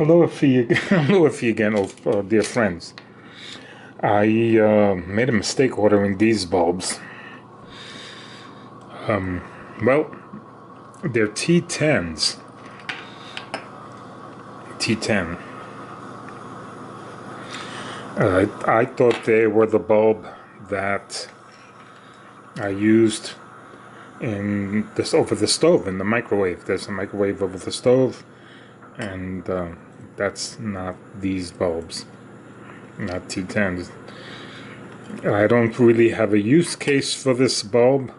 Helloify again, dear friends. I made a mistake ordering these bulbs. Well, they're T10s. T10. I thought they were the bulb that I used over the stove, in the microwave. There's a microwave over the stove, and that's not these bulbs, not T10s. I don't really have a use case for this bulb,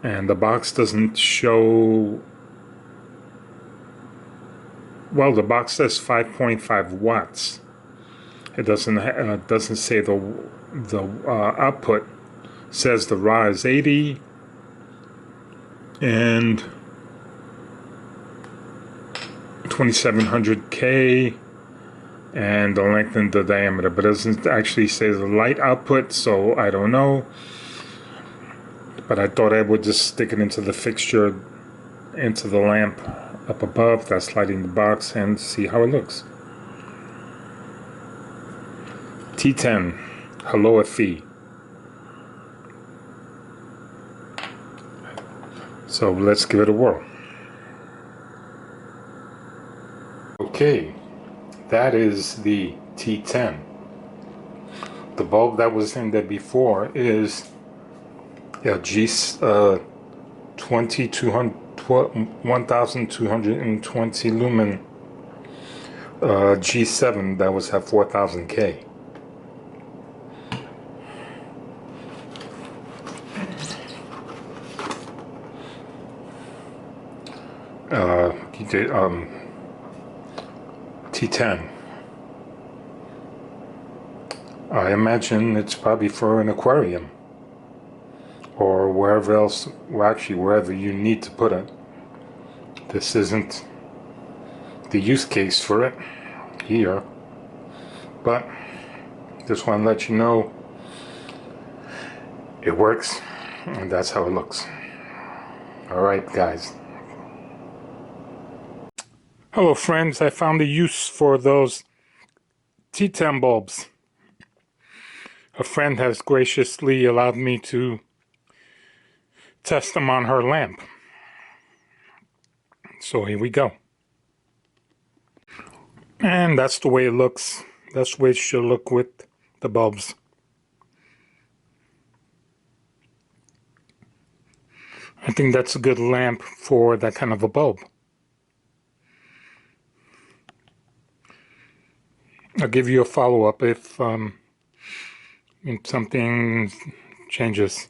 and the box doesn't show. Well, the box says 5.5 watts. It doesn't say the output. It says the raw is 80 and 2700K and the length and the diameter, but it doesn't actually say the light output, so I don't know. But I thought I would just stick it into the fixture, into the lamp up above that's lighting the box, and see how it looks. T10 Helloify. So let's give it a whirl. Okay, that is the T10. The bulb that was in there before is a G1220 lumen G7 that was at 4000K. T10. I imagine it's probably for an aquarium or wherever else, well, actually wherever you need to put it. This isn't the use case for it here, but just want to let you know it works, and that's how it looks. Alright guys. Hello friends, I found a use for those T10 bulbs. A friend has graciously allowed me to test them on her lamp. So here we go. And that's the way it looks. That's the way it should look with the bulbs. I think that's a good lamp for that kind of a bulb. I'll give you a follow-up if something changes.